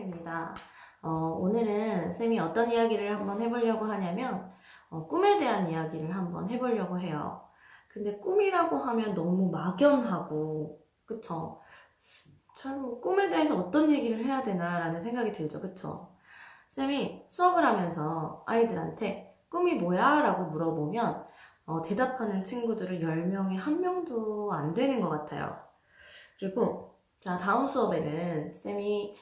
쌤입니다. 오늘은 쌤이 어떤 이야기를 한번 해보려고 하냐면 꿈에 대한 이야기를 한번 해보려고 해요. 근데 꿈이라고 하면 너무 막연하고 그쵸? 참 꿈에 대해서 어떤 얘기를 해야 되나라는 생각이 들죠. 그쵸? 쌤이 수업을 하면서 아이들한테 꿈이 뭐야? 라고 물어보면 대답하는 친구들은 10명에 1명도 안 되는 것 같아요. 그리고 자, 다음 수업에는 쌤이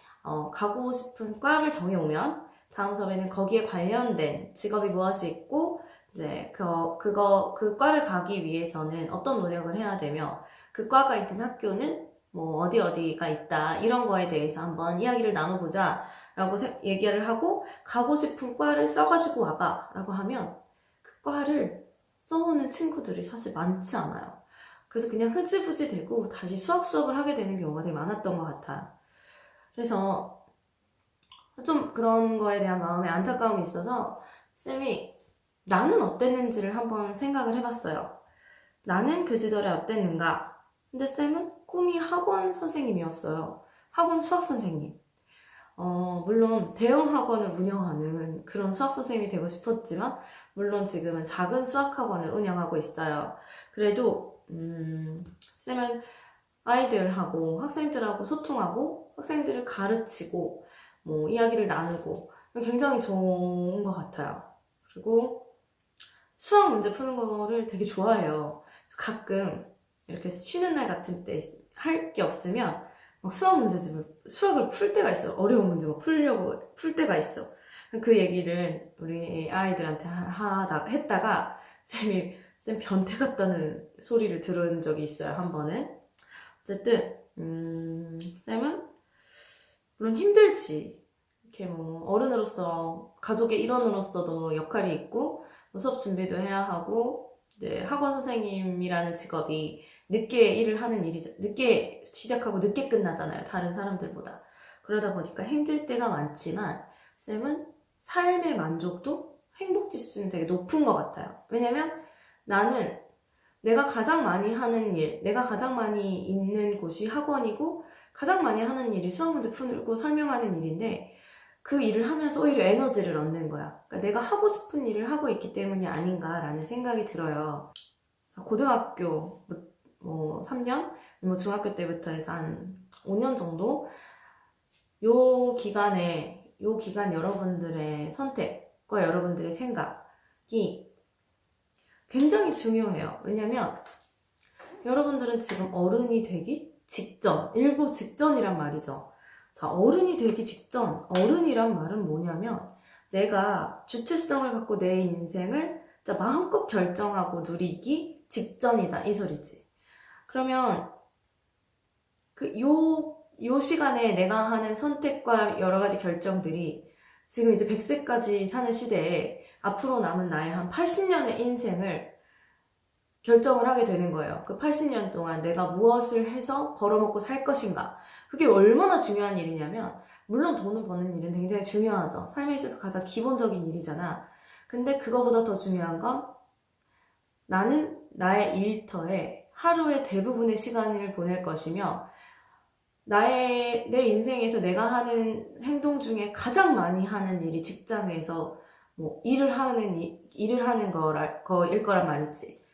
가고 싶은 과를 정해오면 다음 수업에는 거기에 관련된 직업이 무엇이 있고 이제 그 과를 가기 위해서는 어떤 노력을 해야 되며 그 과가 있는 학교는 뭐 어디가 있다 이런 거에 대해서 한번 이야기를 나눠보자 라고 얘기를 하고 가고 싶은 과를 써가지고 와봐 라고 하면 그 과를 써오는 친구들이 사실 많지 않아요. 그래서 그냥 흐지부지 되고 다시 수학을 하게 되는 경우가 되게 많았던 것 같아요. 그래서 좀 그런 거에 대한 마음에 안타까움이 있어서 쌤이 나는 어땠는지를 한번 생각을 해봤어요. 나는 그 시절에 어땠는가? 근데 쌤은 꿈이 학원 선생님이었어요. 학원 수학 선생님. 물론 대형 학원을 운영하는 그런 수학 선생님이 되고 싶었지만 물론 지금은 작은 수학 학원을 운영하고 있어요. 그래도 쌤은 아이들하고 학생들하고 소통하고 학생들을 가르치고 뭐 이야기를 나누고 굉장히 좋은 것 같아요. 그리고 수학 문제 푸는 거를 되게 좋아해요. 가끔 이렇게 쉬는 날 같은 때 할 게 없으면 막 수학을 풀 때가 있어요. 어려운 문제 막 풀 때가 있어. 그 얘기를 우리 아이들한테 했다가 쌤 변태 같다는 소리를 들은 적이 있어요. 한 번은. 어쨌든 쌤은 물론 힘들지. 이렇게 뭐 어른으로서 가족의 일원으로서도 역할이 있고 뭐 수업 준비도 해야 하고 이제 학원 선생님이라는 직업이 늦게 일을 하는 일이죠. 늦게 시작하고 늦게 끝나잖아요. 다른 사람들보다. 그러다 보니까 힘들 때가 많지만 쌤은 삶의 만족도, 행복 지수는 되게 높은 것 같아요. 왜냐면 나는 내가 가장 많이 하는 일, 내가 가장 많이 있는 곳이 학원이고 가장 많이 하는 일이 수학 문제 풀고 설명하는 일인데 그 일을 하면서 오히려 에너지를 얻는 거야. 그러니까 내가 하고 싶은 일을 하고 있기 때문이 아닌가라는 생각이 들어요. 고등학교 뭐 3년, 뭐 중학교 때부터 해서 한 5년 정도 요 기간 여러분들의 선택과 여러분들의 생각이 굉장히 중요해요. 왜냐면 여러분들은 지금 어른이 되기 직전, 일보 직전이란 말이죠. 자, 어른이 되기 직전, 어른이란 말은 뭐냐면 내가 주체성을 갖고 내 인생을 마음껏 결정하고 누리기 직전이다 이 소리지. 그러면 요 시간에 내가 하는 선택과 여러 가지 결정들이 지금 이제 100세까지 사는 시대에 앞으로 남은 나의 한 80년의 인생을 결정을 하게 되는 거예요. 그 80년 동안 내가 무엇을 해서 벌어먹고 살 것인가. 그게 얼마나 중요한 일이냐면 물론 돈을 버는 일은 굉장히 중요하죠. 삶에 있어서 가장 기본적인 일이잖아. 근데 그거보다 더 중요한 건 나는 나의 일터에 하루의 대부분의 시간을 보낼 것이며 내 인생에서 내가 하는 행동 중에 가장 많이 하는 일이 직장에서 뭐 일을 하는 거일 거란 말이지.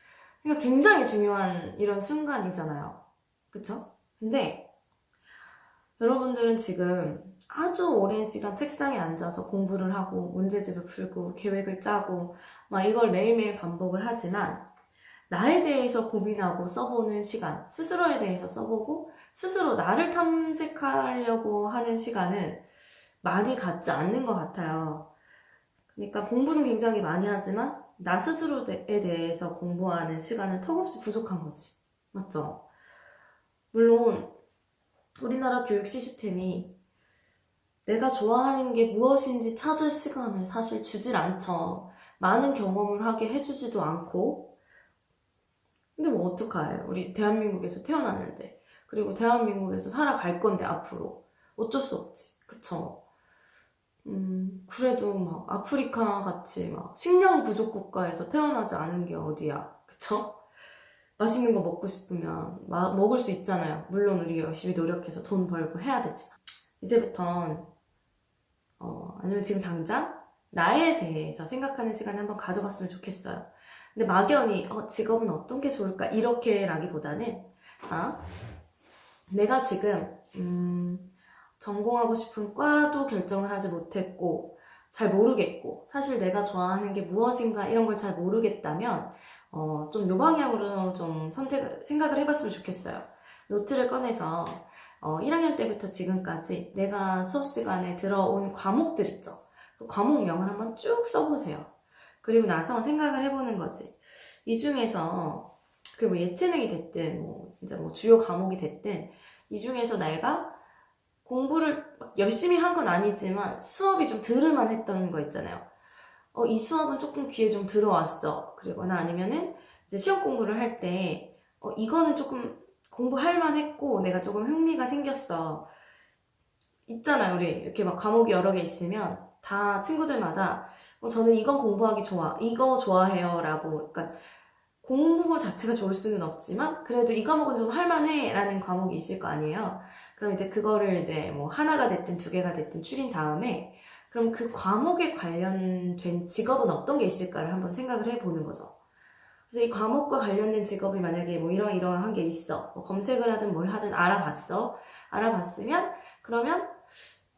그러니까 굉장히 중요한 이런 순간이잖아요. 그쵸? 근데 여러분들은 지금 아주 오랜 시간 책상에 앉아서 공부를 하고 문제집을 풀고 계획을 짜고 막 이걸 매일매일 반복을 하지만 나에 대해서 고민하고 써보는 시간, 스스로에 대해서 써보고 스스로 나를 탐색하려고 하는 시간은 많이 갖지 않는 것 같아요. 그러니까 공부는 굉장히 많이 하지만 나 스스로에 대해서 공부하는 시간은 턱없이 부족한 거지. 맞죠? 물론 우리나라 교육 시스템이 내가 좋아하는 게 무엇인지 찾을 시간을 사실 주질 않죠. 많은 경험을 하게 해주지도 않고. 근데 뭐 어떡해. 우리 대한민국에서 태어났는데. 그리고 대한민국에서 살아갈 건데 앞으로. 어쩔 수 없지. 그쵸? 그래도 막 아프리카 같이 막 식량 부족 국가에서 태어나지 않은 게 어디야. 그쵸? 맛있는 거 먹고 싶으면 먹을 수 있잖아요. 물론 우리 열심히 노력해서 돈 벌고 해야 되지만. 이제부턴 아니면 지금 당장 나에 대해서 생각하는 시간을 한번 가져봤으면 좋겠어요. 근데 막연히 직업은 어떤 게 좋을까 이렇게라기보다는 내가 지금 전공하고 싶은 과도 결정을 하지 못했고 잘 모르겠고 사실 내가 좋아하는 게 무엇인가 이런 걸 잘 모르겠다면 좀 요 방향으로 좀 생각을 해봤으면 좋겠어요. 노트를 꺼내서 1학년 때부터 지금까지 내가 수업 시간에 들어온 과목들 있죠. 그 과목명을 한번 쭉 써보세요. 그리고 나서 생각을 해보는 거지. 이 중에서 그 뭐 예체능이 됐든 진짜 주요 과목이 됐든 이 중에서 내가 공부를 막 열심히 한 건 아니지만 수업이 좀 들을만 했던 거 있잖아요. 이 수업은 조금 귀에 좀 들어왔어. 그리거나 아니면은 이제 시험 공부를 할 때 이거는 조금 공부할 만했고 내가 조금 흥미가 생겼어. 있잖아요. 우리 이렇게 막 과목이 여러 개 있으면 다 친구들마다 저는 이건 공부하기 좋아. 이거 좋아해요. 라고. 그러니까 공부 자체가 좋을 수는 없지만 그래도 이 과목은 좀 할만해 라는 과목이 있을 거 아니에요. 그럼 이제 그거를 이제 뭐 하나가 됐든 두 개가 됐든 추린 다음에 그럼 그 과목에 관련된 직업은 어떤 게 있을까를 한번 생각을 해보는 거죠. 그래서 이 과목과 관련된 직업이 만약에 뭐 이러한 게 있어. 뭐 검색을 하든 뭘 하든 알아봤어. 알아봤으면 그러면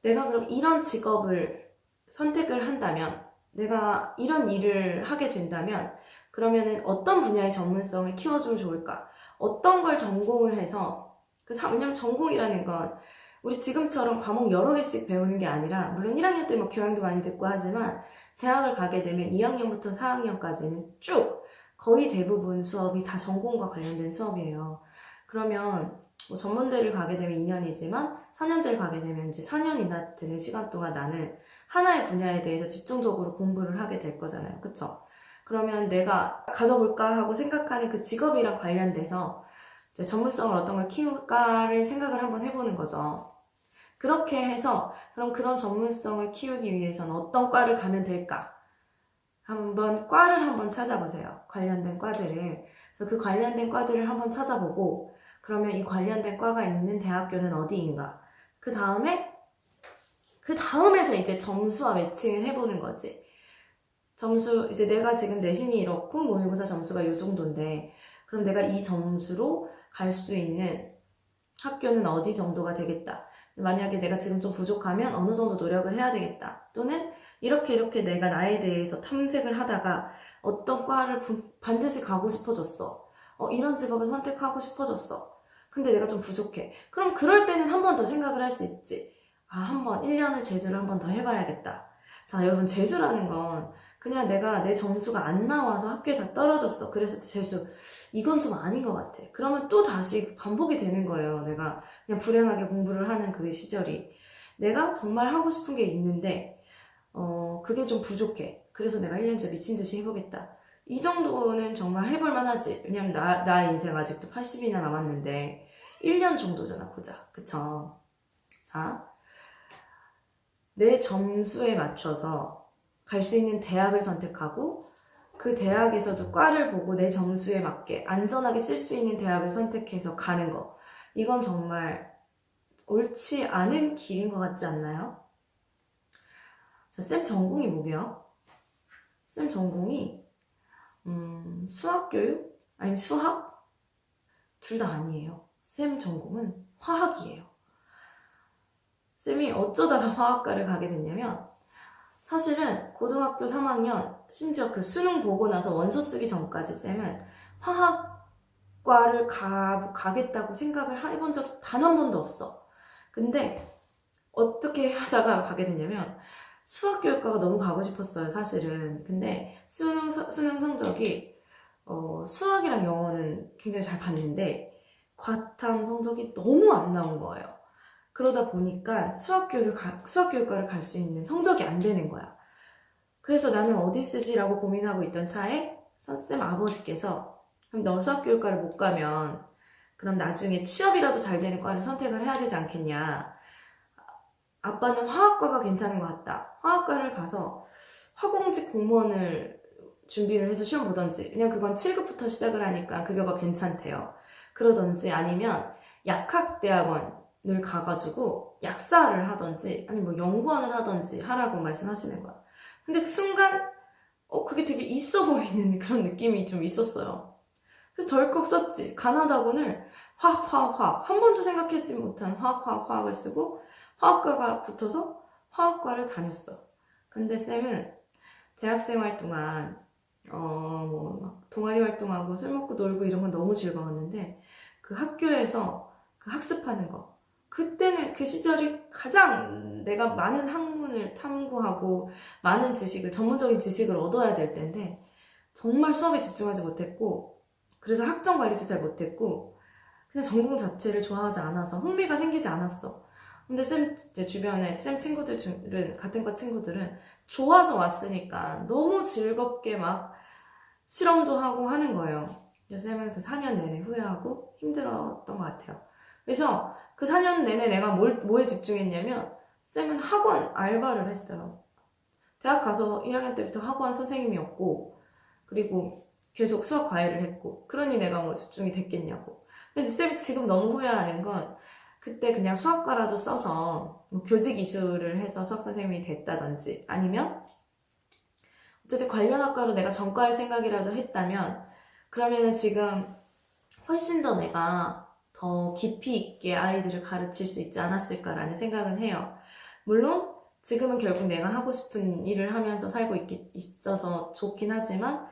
내가 그럼 이런 직업을 선택을 한다면 내가 이런 일을 하게 된다면 그러면은 어떤 분야의 전문성을 키워주면 좋을까? 어떤 걸 전공을 해서 왜냐면 전공이라는 건 우리 지금처럼 과목 여러 개씩 배우는 게 아니라 물론 1학년 때 뭐 교양도 많이 듣고 하지만 대학을 가게 되면 2학년부터 4학년까지는 쭉 거의 대부분 수업이 다 전공과 관련된 수업이에요. 그러면 뭐 전문대를 가게 되면 2년이지만 4년제를 가게 되면 이제 4년이나 되는 시간 동안 나는 하나의 분야에 대해서 집중적으로 공부를 하게 될 거잖아요. 그쵸? 그러면 내가 가져볼까 하고 생각하는 그 직업이랑 관련돼서 이제 전문성을 어떤 걸 키울까를 생각을 한번 해보는 거죠. 그렇게 해서 그럼 그런 전문성을 키우기 위해서는 어떤 과를 가면 될까? 과를 한번 찾아보세요. 관련된 과들을. 그래서 그 관련된 과들을 한번 찾아보고 그러면 이 관련된 과가 있는 대학교는 어디인가? 그 다음에서 이제 점수와 매칭을 해보는 거지. 이제 내가 지금 내신이 이렇고 모의고사 점수가 이 정도인데 그럼 내가 이 점수로 갈 수 있는 학교는 어디 정도가 되겠다. 만약에 내가 지금 좀 부족하면 어느 정도 노력을 해야 되겠다. 또는 이렇게 내가 나에 대해서 탐색을 하다가 어떤 과를 반드시 가고 싶어졌어. 이런 직업을 선택하고 싶어졌어. 근데 내가 좀 부족해. 그럼 그럴 때는 한 번 더 생각을 할 수 있지. 한번 1년을 재수를 한 번 더 해봐야겠다. 자, 여러분 재수라는 건 그냥 내가 내 점수가 안 나와서 학교에 다 떨어졌어. 그래서 재수 이건 좀 아닌 것 같아. 그러면 또 다시 반복이 되는 거예요. 내가 그냥 불행하게 공부를 하는 그 시절이. 내가 정말 하고 싶은 게 있는데 그게 좀 부족해. 그래서 내가 1년째 미친 듯이 해보겠다. 이 정도는 정말 해볼 만하지. 왜냐면 나 인생 아직도 80이나 남았는데 1년 정도잖아, 고작. 그쵸? 자, 내 점수에 맞춰서 갈 수 있는 대학을 선택하고 그 대학에서도 과를 보고 내 점수에 맞게 안전하게 쓸 수 있는 대학을 선택해서 가는 거. 이건 정말 옳지 않은 길인 것 같지 않나요? 자, 쌤 전공이 뭐게요? 쌤 전공이 수학교육? 아니면 수학? 둘 다 아니에요. 쌤 전공은 화학이에요. 쌤이 어쩌다가 화학과를 가게 됐냐면 사실은 고등학교 3학년 심지어 그 수능 보고 나서 원서 쓰기 전까지 쌤은 화학과를 가겠다고 생각을 해본 적이 단 한 번도 없어. 근데 어떻게 하다가 가게 됐냐면 수학교육과가 너무 가고 싶었어요, 사실은. 근데 수능 성적이 수학이랑 영어는 굉장히 잘 봤는데 과탐 성적이 너무 안 나온 거예요. 그러다 보니까 수학교육과를 갈 수 있는 성적이 안 되는 거야. 그래서 나는 어디 쓰지라고 고민하고 있던 차에 쌤 아버지께서 그럼 너 수학교육과를 못 가면 그럼 나중에 취업이라도 잘 되는 과를 선택을 해야 되지 않겠냐. 아빠는 화학과가 괜찮은 것 같다. 화학과를 가서 화공직 공무원을 준비를 해서 시험 보던지, 왜냐면 그건 7급부터 시작을 하니까 급여가 괜찮대요. 그러던지 아니면 약학대학원 가가지고 약사를 하던지 아니면 뭐 연구원을 하던지 하라고 말씀하시는 거야. 근데 그 순간 그게 되게 있어 보이는 그런 느낌이 좀 있었어요. 그래서 덜컥 썼지. 가나다군을 화학 한 번도 생각하지 못한 화학을 쓰고 화학과가 붙어서 화학과를 다녔어. 근데 쌤은 대학생활 동안 막 동아리 활동하고 술 먹고 놀고 이런 건 너무 즐거웠는데 그 학교에서 그 학습하는 거 그때는 그 시절이 가장 내가 많은 학문을 탐구하고 많은 지식을 전문적인 지식을 얻어야 될 때인데 정말 수업에 집중하지 못했고 그래서 학점 관리도 잘 못했고 그냥 전공 자체를 좋아하지 않아서 흥미가 생기지 않았어. 근데 쌤 제 주변에 쌤 친구들은 같은 과 친구들은 좋아서 왔으니까 너무 즐겁게 막 실험도 하고 하는 거예요. 그래서 쌤은 그 4년 내내 후회하고 힘들었던 것 같아요. 그래서 그 4년 내내 내가 뭐에 집중했냐면 쌤은 학원 알바를 했어요. 대학 가서 1학년 때부터 학원 선생님이었고 그리고 계속 수학 과외를 했고 그러니 내가 뭐 집중이 됐겠냐고. 근데 쌤 지금 너무 후회하는 건 그때 그냥 수학과라도 써서 뭐 교직 이수를 해서 수학 선생님이 됐다든지 아니면 어쨌든 관련 학과로 내가 전과할 생각이라도 했다면 그러면은 지금 훨씬 더 내가 더 깊이 있게 아이들을 가르칠 수 있지 않았을까라는 생각은 해요. 물론 지금은 결국 내가 하고 싶은 일을 하면서 살고 있어서 좋긴 하지만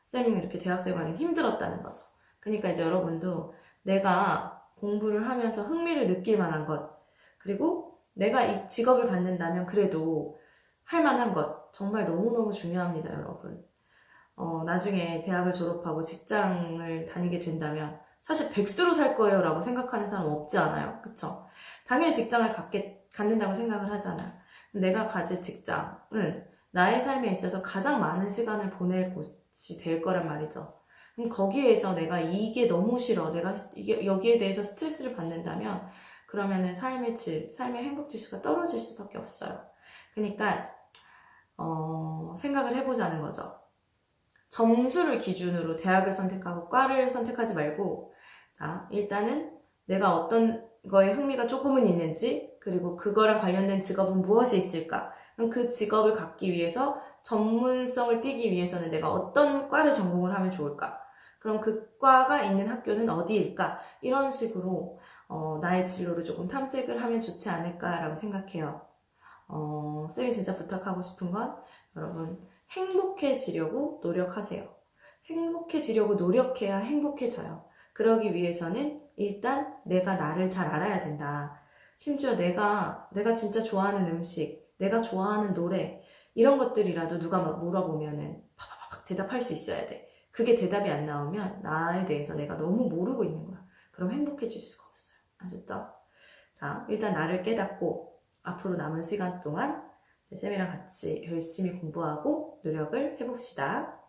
쌤이 이렇게 대학생활은 힘들었다는 거죠. 그러니까 이제 여러분도 내가 공부를 하면서 흥미를 느낄 만한 것 그리고 내가 이 직업을 갖는다면 그래도 할 만한 것 정말 너무너무 중요합니다, 여러분. 나중에 대학을 졸업하고 직장을 다니게 된다면 사실 백수로 살 거예요 라고 생각하는 사람 없지 않아요? 그쵸? 당연히 직장을 갖는다고 생각을 하잖아. 내가 가질 직장은 나의 삶에 있어서 가장 많은 시간을 보낼 곳이 될 거란 말이죠. 그럼 거기에서 내가 이게 너무 싫어. 내가 여기에 대해서 스트레스를 받는다면 그러면은 삶의 행복 지수가 떨어질 수밖에 없어요. 그러니까 생각을 해보자는 거죠. 점수를 기준으로 대학을 선택하고 과를 선택하지 말고 자, 일단은 내가 어떤 거에 흥미가 조금은 있는지 그리고 그거랑 관련된 직업은 무엇이 있을까 그럼 그 직업을 갖기 위해서 전문성을 띠기 위해서는 내가 어떤 과를 전공을 하면 좋을까 그럼 그 과가 있는 학교는 어디일까 이런 식으로 나의 진로를 조금 탐색을 하면 좋지 않을까라고 생각해요. 쌤이 진짜 부탁하고 싶은 건 여러분 행복해지려고 노력하세요. 행복해지려고 노력해야 행복해져요. 그러기 위해서는 일단 내가 나를 잘 알아야 된다. 심지어 내가 진짜 좋아하는 음식, 내가 좋아하는 노래 이런 것들이라도 누가 막 물어보면은 팍팍팍 대답할 수 있어야 돼. 그게 대답이 안 나오면 나에 대해서 내가 너무 모르고 있는 거야. 그럼 행복해질 수가 없어요. 아셨죠? 자, 일단 나를 깨닫고 앞으로 남은 시간 동안 쌤이랑 같이 열심히 공부하고 노력을 해봅시다.